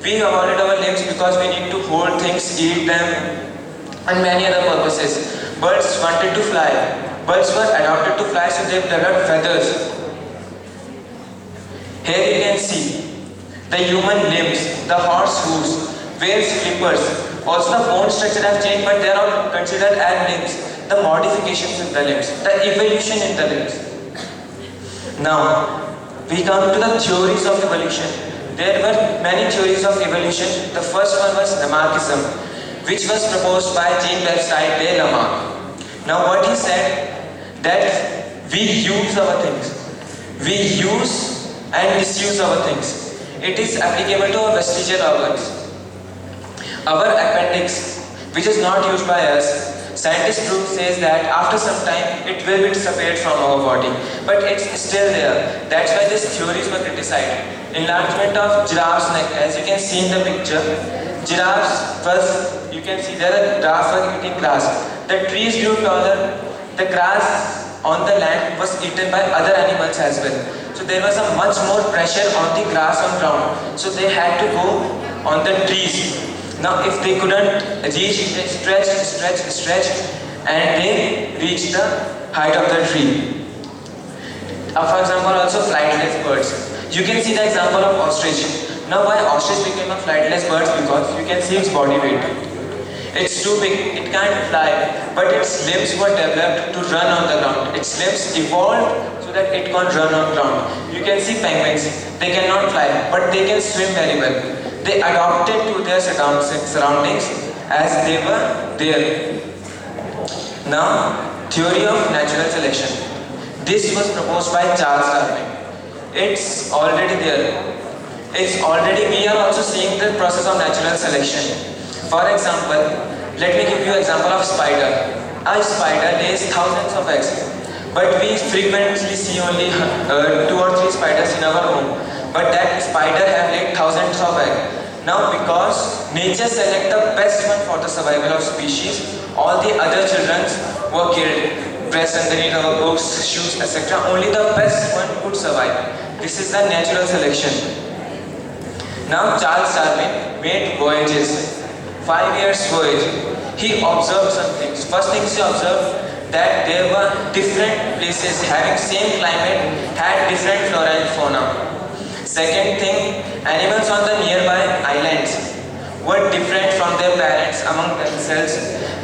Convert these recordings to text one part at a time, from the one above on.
We evolved our limbs because we need to hold things, eat them, and many other purposes. Birds wanted to fly. Birds were adapted to fly, so they developed feathers. Here you can see the human limbs, the horse hooves, whales flippers. Also the bone structure have changed, but they are all considered as limbs. The modifications in the limbs, the evolution in the limbs. Now, we come to the theories of evolution. There were many theories of evolution. The first one was Lamarckism, which was proposed by Jean-Baptiste de Lamarck. Now what he said, that we use our things. We use and misuse our things. It is applicable to our vestigial organs. Our appendix, which is not used by us, scientist proof says that after some time it will be disappeared from our body, but it's still there. That's why these theories were criticized. Enlargement of giraffe's neck, as you can see in the picture. Giraffes first, you can see there giraffes were eating grass. The trees grew taller. The grass on the land was eaten by other animals as well. So there was a much more pressure on the grass on ground. So they had to go on the trees. Now if they couldn't reach, they stretched and they reached the height of the tree. For example, also flightless birds. You can see the example of ostrich. Now why ostrich became a flightless bird? Because you can see its body weight. It's too big, it can't fly, but its limbs were developed to run on the ground. Its limbs evolved so that it can run on ground. You can see penguins, they cannot fly, but they can swim very well. They adapted to their surroundings as they were there. Now, theory of natural selection. This was proposed by Charles Darwin. It's already there. We are also seeing the process of natural selection. For example, let me give you an example of spider. A spider lays thousands of eggs, but we frequently see only 2 or 3 spiders in our home. But that spider have laid thousands of eggs. Now because nature select the best one for the survival of species, all the other children were killed, pressed underneath our books, shoes, etc. Only the best one could survive. This is the natural selection. Now Charles Darwin made voyages. 5 years voyage. He observed some things. First thing he observed, that there were different places having same climate, had different flora and fauna. Second thing, animals on the nearby islands were different from their parents among themselves.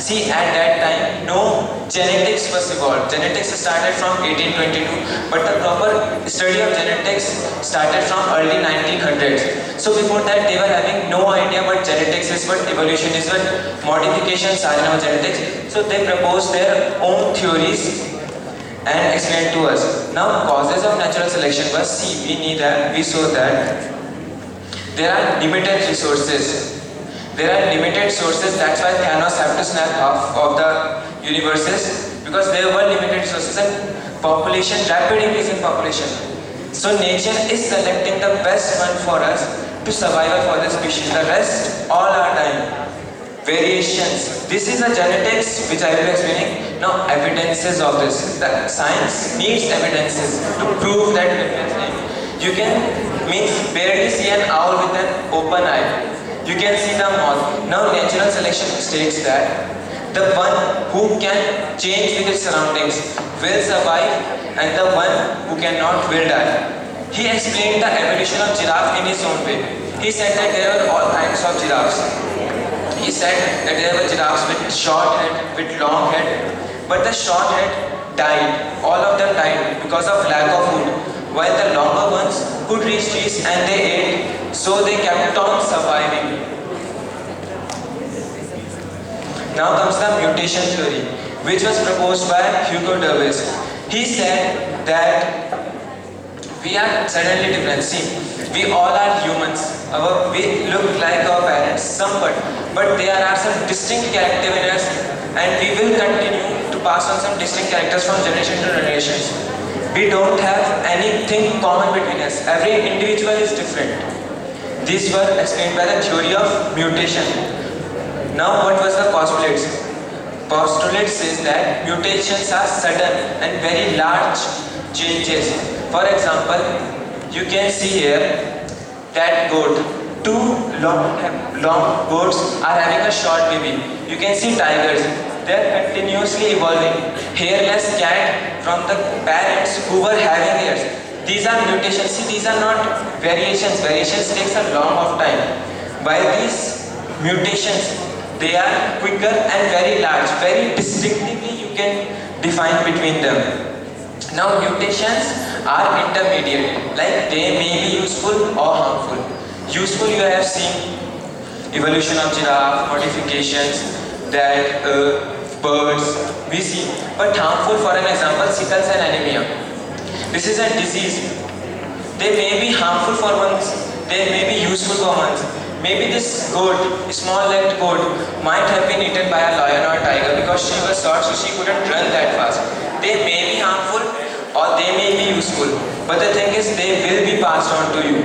See, at that time, no genetics was evolved. Genetics started from 1822, but the proper study of genetics started from early 1900s. So before that, they were having no idea what genetics is, what evolution is, what modifications are in our genetics. So they proposed their own theories and explained to us. Now, causes of natural selection was, we saw that there are limited resources. There are limited sources, that's why Thanos have to snap half of the universes, because there were limited resources and population, rapid increase in population. So nature is selecting the best one for us to survive for the species. The rest all are dying. Variations. This is a genetics which I will be explaining. Now evidences of this. The science needs evidences to prove that you can barely see an owl with an open eye. You can see the moth. Now natural selection states that the one who can change with his surroundings will survive and the one who cannot will die. He explained the evolution of giraffe in his own way. He said that there were all kinds of giraffes. He said that there were giraffes with short head, with long head, but the short head died. All of them died because of lack of food, while the longer ones could reach trees and they ate, so they kept on surviving. Now comes the mutation theory, which was proposed by Hugo Davis. He said that we are suddenly different. See, we all are humans. We look like our parents, somewhat, but there are some distinct characters in us, and we will continue to pass on some distinct characters from generation to generation. We don't have anything common between us. Every individual is different. These were explained by the theory of mutation. Now what was the postulates? Postulate says that mutations are sudden and very large changes. For example, you can see here that goat. two long goats are having a short baby. You can see tigers. They are continuously evolving. Hairless cat from the parents who were having hairs. These are mutations. See, these are not variations. Variations takes a long of time. While these mutations, they are quicker and very large. Very distinctively you can define between them. Now mutations are intermediate, like they may be useful or harmful. Useful, you have seen evolution of giraffe, modifications that birds we see, but harmful, for an example, sickle cell anemia. This is a disease. They may be harmful for ones, they may be useful for ones. Maybe this goat, small-legged goat, might have been eaten by a lion or a tiger because she was short, so she couldn't run that fast. They may be harmful or they may be useful, but the thing is, they will be passed on to you.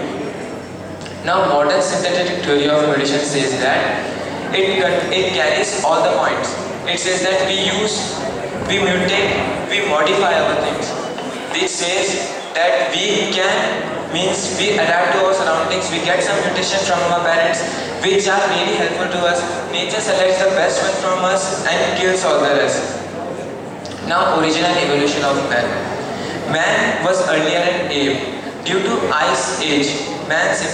Now, modern synthetic theory of evolution says that it carries all the points. It says that we mutate, we modify our things. It says that we adapt to our surroundings, we get some mutation from our parents which are really helpful to us. Nature selects the best one from us and kills all the rest. Now, original evolution of man. Man was earlier an ape. Due to ice age, man's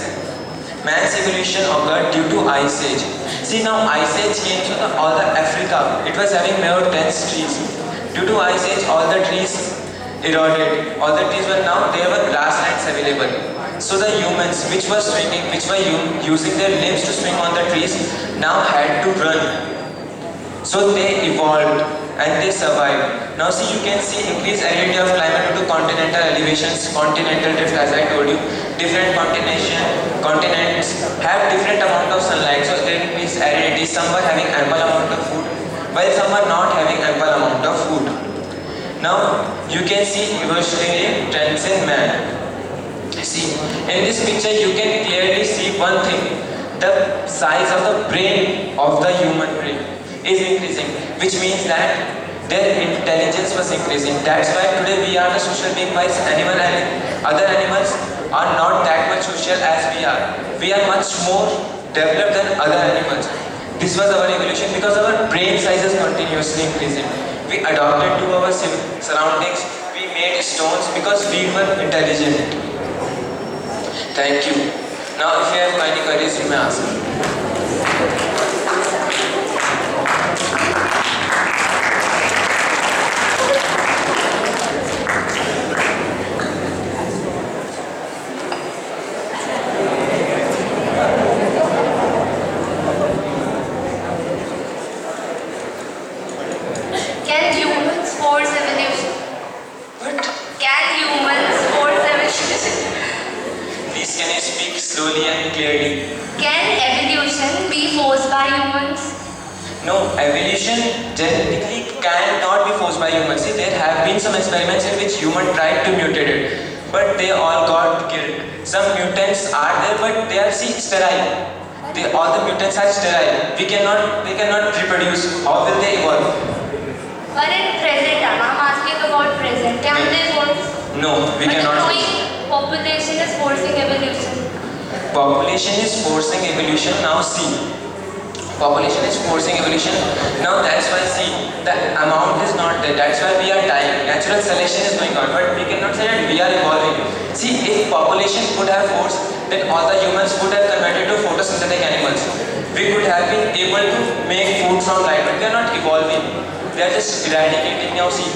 evolution occurred due to ice age. See, now ice age came to all the Africa. It was having more dense trees. Due to ice age, all the trees eroded. All the trees were now, there were grasslands available. So the humans, which were using their limbs to swing on the trees, now had to run. So they evolved and they survived. Now see, you can see increased aridity of climate due to continental elevations, continental drift, as I told you. Different continents have different amount of sunlight, so there increased aridity. Some were having ample amount of food, while some were not having ample amount of food. Now you can see evolutionary trends in man. See, in this picture you can clearly see one thing. The size of the brain of the human brain is increasing, which means that their intelligence was increasing. That's why today we are the social being, while other animals are not that much social as we are. We are much more developed than other animals. This was our evolution because our brain size is continuously increasing. We adapted to our surroundings. We made stones because we were intelligent. Thank you. Now if you have any queries, you may ask. Slowly and clearly. Can evolution be forced by humans? No, evolution genetically cannot be forced by humans. See, there have been some experiments in which humans tried to mutate it, but they all got killed. Some mutants are there, but they are sterile. All the mutants are sterile. They cannot reproduce. How will they evolve? But in present, I'm asking about present. Can they force? No, we cannot. But the growing population is forcing evolution. Population is forcing evolution. Now see, population is forcing evolution. Now that's why see, the amount is not there. That's why we are dying. Natural selection is going on, but we cannot say that we are evolving. See, if population could have forced, then all the humans would have converted to photosynthetic animals. We could have been able to make food from light, but we are not evolving. They are just eradicating. Now see,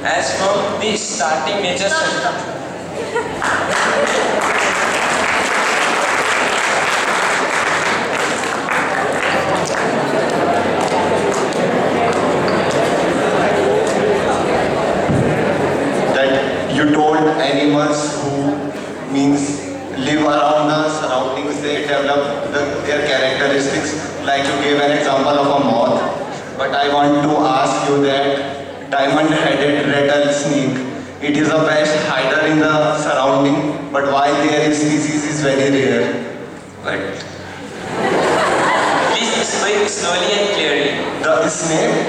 as from the starting nature. You told animals who live around the surroundings, they develop their characteristics, like you gave an example of a moth. But I want to ask you that diamond-headed rattlesnake, it is the best hider in the surrounding, but why their species is very rare. But please explain slowly and clearly. The snake,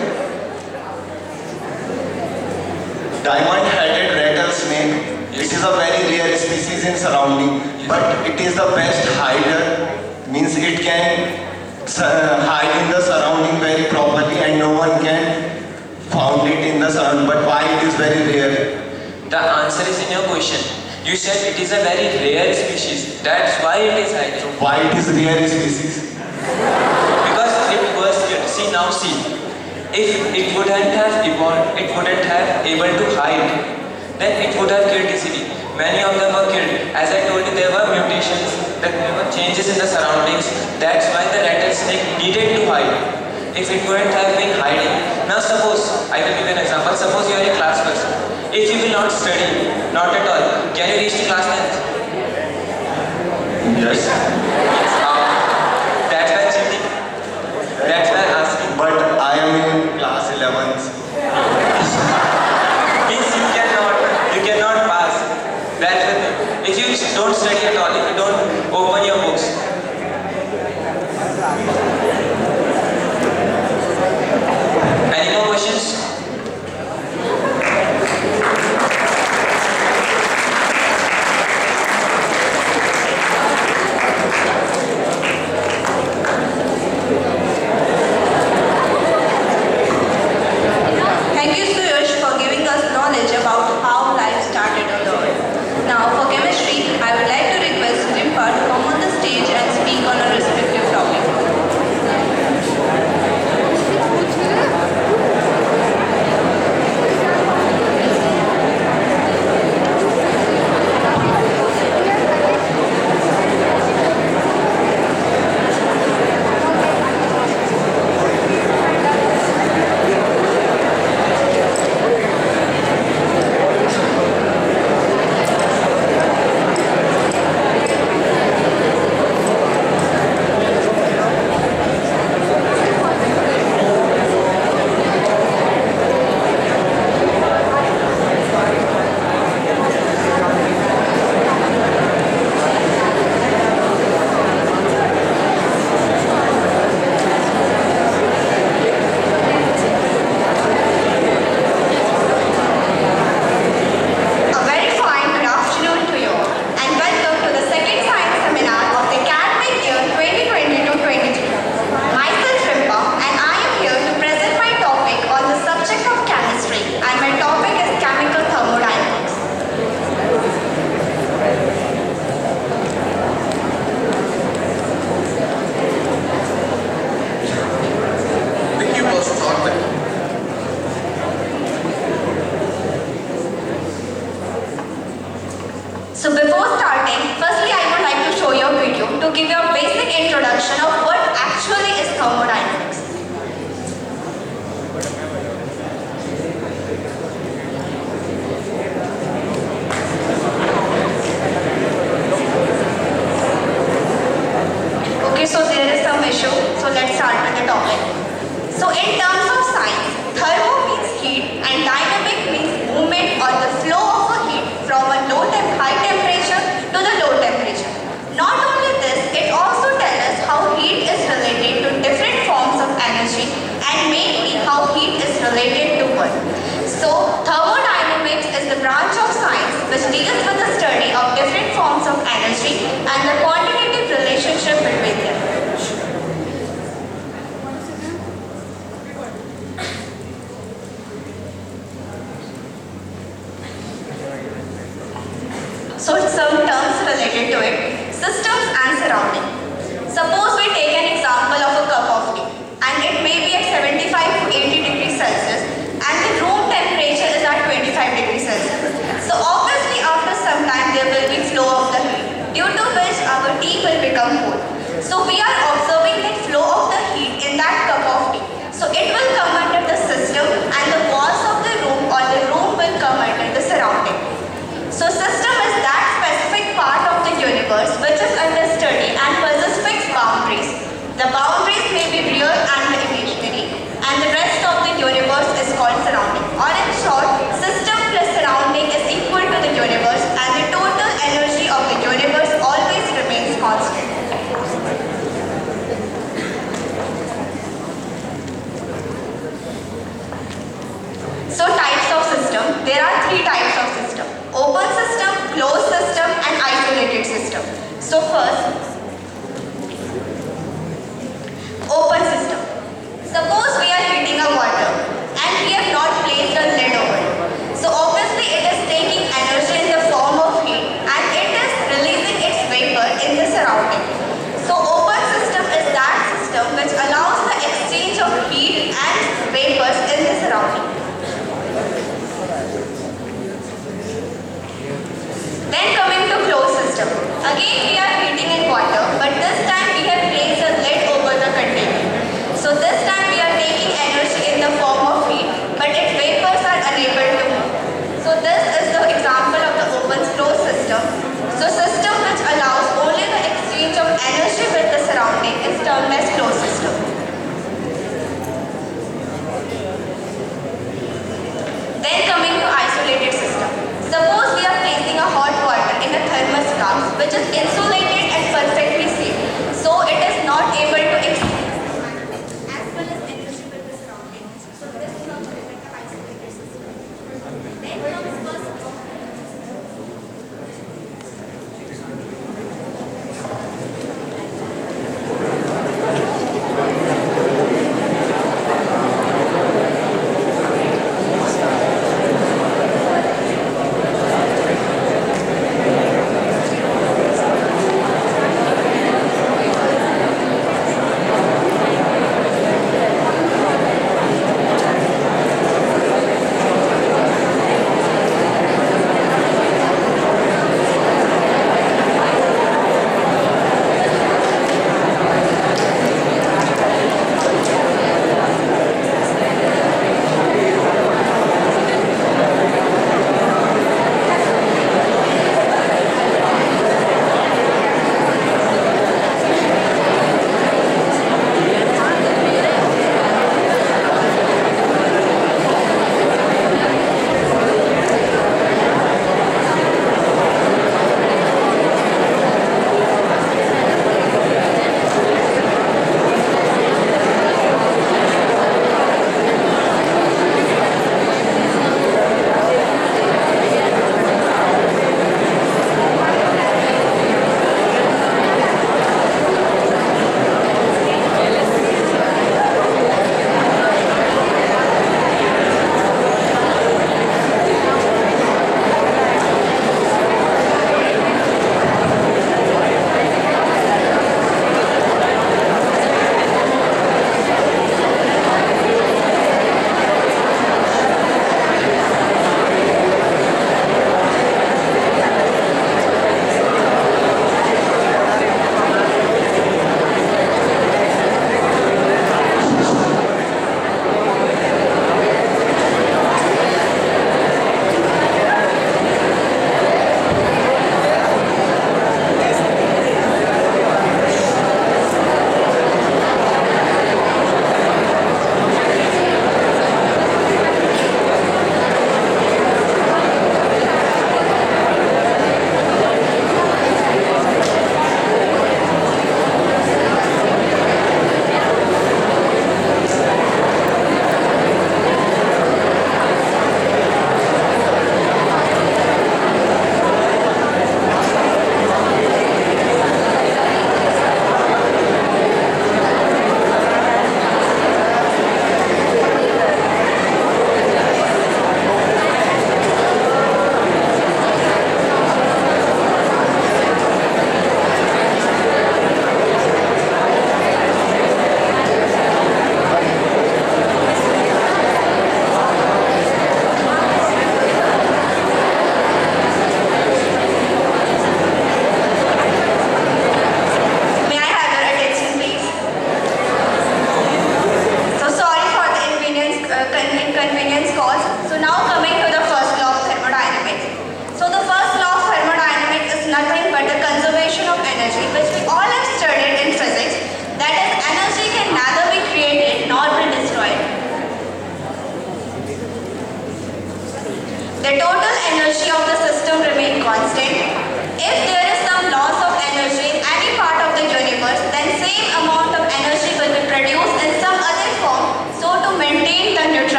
diamond-headed rattlesnake, yes, it is a very rare species in surrounding, yes, but it is the best hider means it can hide in the surrounding very properly and no one can found it in the surrounding. But why it is very rare? The answer is in your question. You said it is a very rare species. That's why it is hiding. Why it is rare species? Because it was killed. See. If it wouldn't have evolved, it wouldn't have able to hide. Then it would have killed easily. Many of them were killed. As I told you, there were mutations, there were changes in the surroundings. That's why the rattlesnake needed to hide. If it wouldn't have been hiding. Now suppose, I will give you an example. Suppose you are a class person. If you will not study, not at all, can you reach to class 10th? Yes. That's why cheating. That's why asking. But I am in class 11th. Means you cannot pass. That's the thing. If you don't study at all, if you don't open your books. Any more questions? Thank you, Suyash, for giving us knowledge about how life started on the earth. Now, for chemistry, I would like to request Rimpa to come on the stage and speak on a respective topic. A very fine good afternoon to you and welcome to the second science seminar of the academic year 2022-23. Myself Rimpa and I am here to present my topic on the subject of chemistry and my topic is chemical thermodynamics. Vicky was taught that So before starting, firstly I would like to show you a video to give you a basic introduction of what actually is thermodynamics. Okay, so there is some issue. So let's start with the topic. So in terms of science, thermo means heat and dynamic means movement or the flow of a heat from a high temperature to the low temperature. Not only this, it also tells us how heat is related to different forms of energy and mainly how heat is related to what. So thermodynamics is the branch of science which deals with the study of different forms of energy and the quantitative relationship between them. So some terms related to it, systems and surrounding. Suppose we take an example of a cup of tea and it may be at 75 to 80 degrees Celsius and the room temperature is at 25 degrees Celsius. So obviously after some time there will be flow of the heat due to which our tea will become cold. So we are observing the flow of the heat in that cup of tea. So it will come under the system and the walls of the room or the room will come under the surrounding. So system is that specific part of the universe which is under study and possesses fixed boundaries. The boundaries may be real and imaginary and the rest of the universe is called surrounding. Or in short, system plus surrounding is equal to the universe and the total energy of the universe always remains constant. So types of system, there are three types of system. Open system, closed system and isolated system. So first,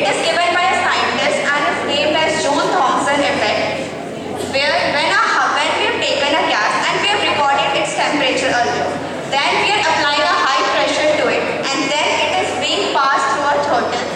It is given by a scientist and is named as Joule-Thomson effect, where when we have taken a gas and we have recorded its temperature earlier, then we are applying a high pressure to it and then it is being passed through a throttle.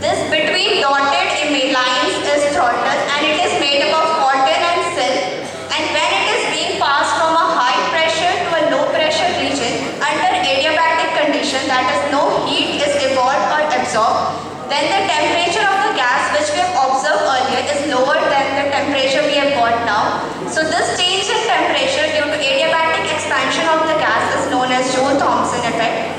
This between dotted lines is throttle and it is made up of cotton and silk, and when it is being passed from a high pressure to a low pressure region under adiabatic condition, that is no heat is evolved or absorbed, then the temperature of the gas which we have observed earlier is lower than the temperature we have got now. So this change in temperature due to adiabatic expansion of the gas is known as Joule-Thomson effect.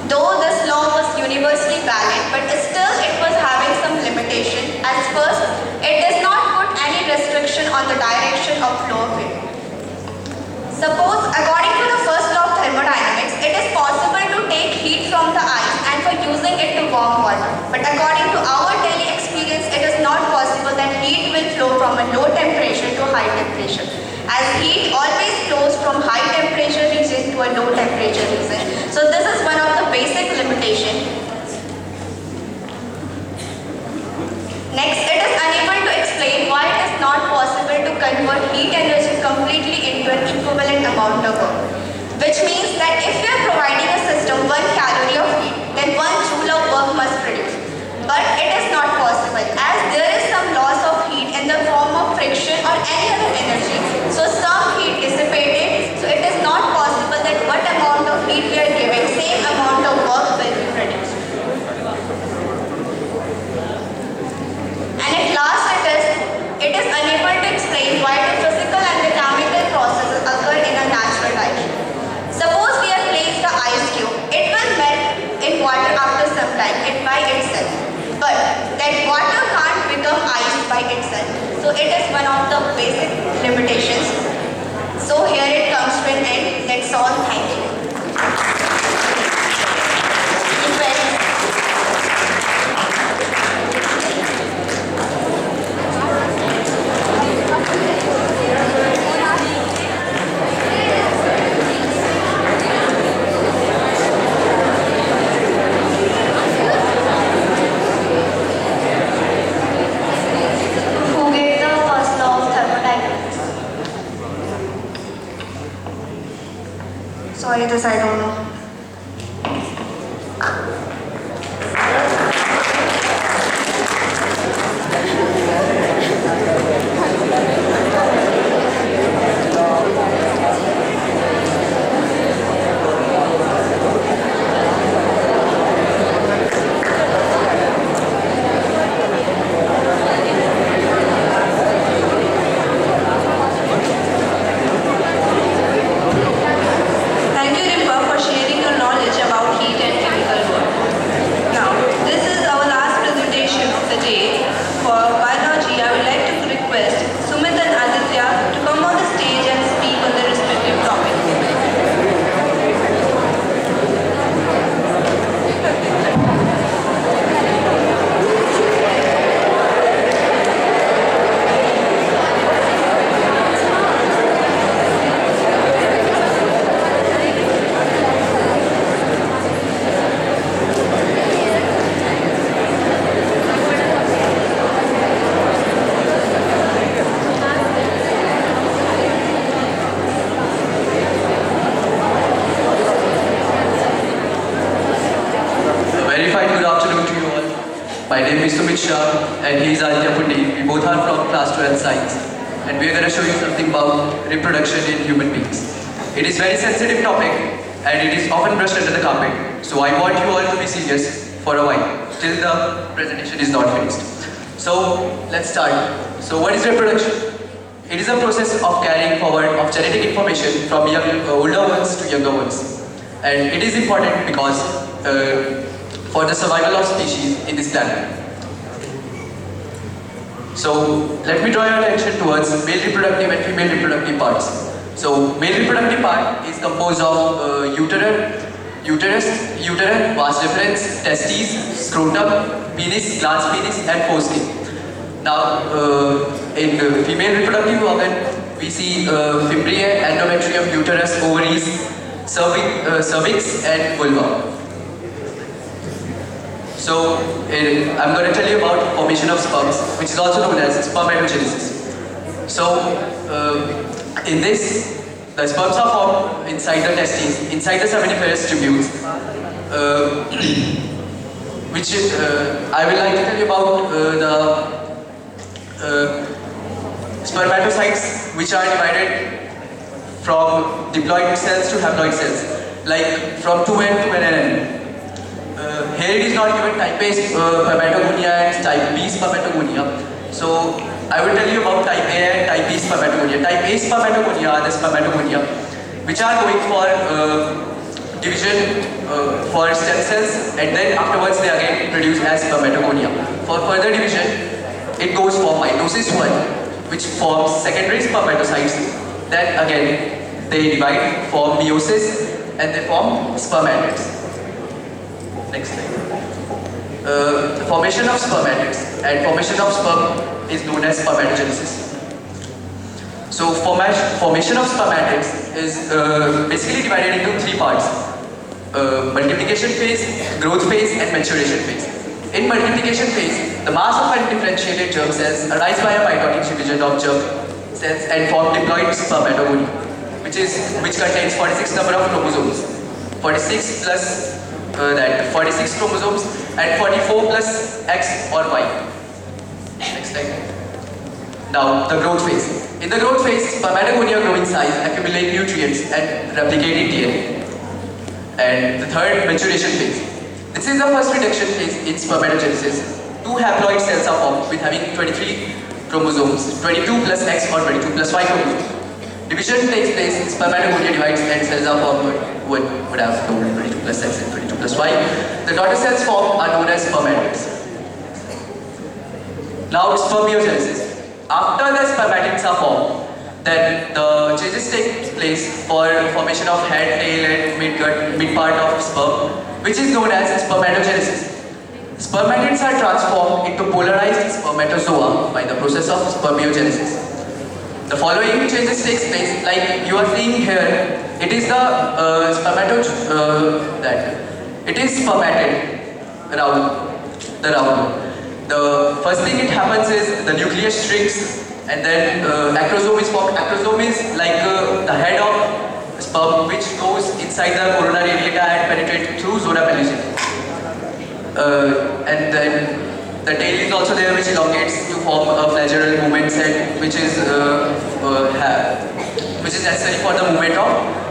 Though this law was universally valid, but still it was having some limitation. As first, it does not put any restriction on the direction of flow of it. Suppose, according to the first law of thermodynamics, it is possible to take heat from the ice and for using it to warm water. But according to our daily experience, it is not possible that heat will flow from a low temperature to high temperature, as heat always flows from high temperature region to a low temperature region. So this is one of the basic limitations. Next, it is unable to explain why it is not possible to convert heat energy completely into an equivalent amount of work. Which means that if we are providing a system 1 calorie of heat, then 1 joule of work must produce. But it is not possible, as there is some loss of heat in the form of friction or any other energy. So some heat dissipated, so it is not possible that what amount of heat we are giving, same amount of work will be produced. And at last it is unable to explain why the physical and the chemical processes occur in a natural direction. Suppose we have placed the ice cube, it will melt in water after some time, by itself. But that water can't become ice by itself. So it is one of the basic limitations. So here it comes to an end. That's all. Thank you. Who gave the first law of thermodynamics? Sorry, this I don't know. Thank you, Rimpa, for sharing your knowledge about heat and chemical work. Now, this is our last presentation of the day. For biology, I would like to request Sumit and Aditya to come on the stage and speak on their respective topics. A very fine good afternoon to you all. My name is Sumit Shah and he is Aditya Pundi. We both are from class 12 science and we are going to show you something about reproduction in human beings. It is very sensitive topic and it is often brushed under the carpet. So I want you all to be serious for a while till the presentation is not finished. So let's start. So what is reproduction? It is a process of carrying forward of genetic information from older ones to younger ones. And it is important because for the survival of species in this planet. So let me draw your attention towards male reproductive and female reproductive parts. So male reproductive part is composed of uterus, vas deferens, testes, scrotum, penis, glans penis and foreskin. Now in female reproductive organ we see fimbriae, endometrium, uterus, ovaries, cervix, and vulva. So, I'm going to tell you about formation of sperms, which is also known as spermatogenesis. So, in this, the sperms are formed inside the testes, inside the seminiferous tubules, which I will like to tell you about the spermatocytes, which are divided from diploid cells to haploid cells, like from 2N to NN. Here it is not given type A spermatogonia and type B spermatogonia. So I will tell you about type A and type B spermatogonia. Type A spermatogonia are the spermatogonia which are going for division for stem cells, and then afterwards they again produce as spermatogonia. For further division, it goes for mitosis 1, which forms secondary spermatocytes. Then again they divide, form meiosis, and they form spermatids. Next slide. The formation of spermatids and formation of sperm is known as spermatogenesis. So formation of spermatids is basically divided into 3 parts: multiplication phase, growth phase, and maturation phase. In multiplication phase, the mass of undifferentiated germ cells arise by a mitotic division of germ cells and form diploid spermatogony, which contains 46 number of chromosomes, 46 plus 46 chromosomes, and 44 plus X or Y. Next slide. Now, the growth phase. In the growth phase, spermatogonia grow in size, accumulate nutrients, and replicate in DNA. And the third, maturation phase. This is the first reduction phase in spermatogenesis. 2 haploid cells are formed with having 23 chromosomes, 22 plus X or 22 plus Y chromosomes. Division takes place, spermatogonia divides, and cells are formed would have 22 plus X and 22 plus Y. The daughter cells formed are known as spermatids. Now, spermiogenesis. After the spermatids are formed, then the changes take place for formation of head, tail, and mid part of sperm, which is known as spermatogenesis. Spermatids are transformed into polarized spermatozoa by the process of spermiogenesis. The following changes takes place, like you are seeing here. It is the it is spermatid round. The first thing it happens is the nucleus shrinks, and then acrosome is formed. Acrosome is like the head of sperm, which goes inside the corona radiata and penetrates through zona pellucida. And then the tail is also there, which elongates to form a flagellar movement set, which is necessary for the movement of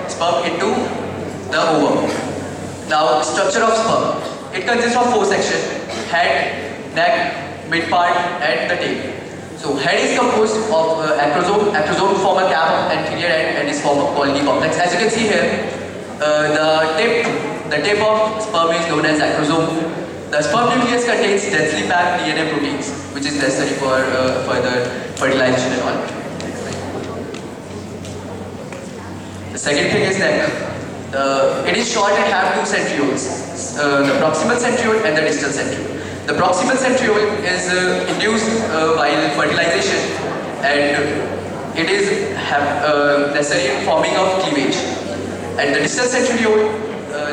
sperm into the ovum. Now, structure of sperm. It consists of 4 sections: head, neck, mid part, and the tail. So, head is composed of acrosome. Acrosome form a cap of anterior end and is form of Golgi complex. As you can see here, the tip of sperm is known as acrosome. The sperm nucleus contains densely packed DNA proteins, which is necessary for further fertilization and all. The second thing is neck. It is short and have 2 centrioles, the proximal centriole and the distal centriole. The proximal centriole is induced while fertilization, and it is necessary in forming of cleavage. And the distal centriole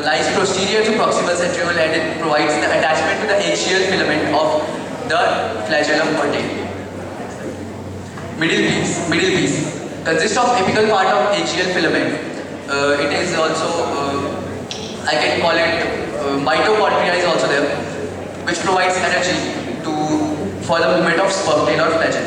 lies posterior to proximal centriole, and it provides the attachment to the axial filament of the flagellum or tail. Middle piece consists of apical part of axial filament. It is also, I can call it, mitochondria is also there, which provides energy for the movement of sperm tail or flagellum.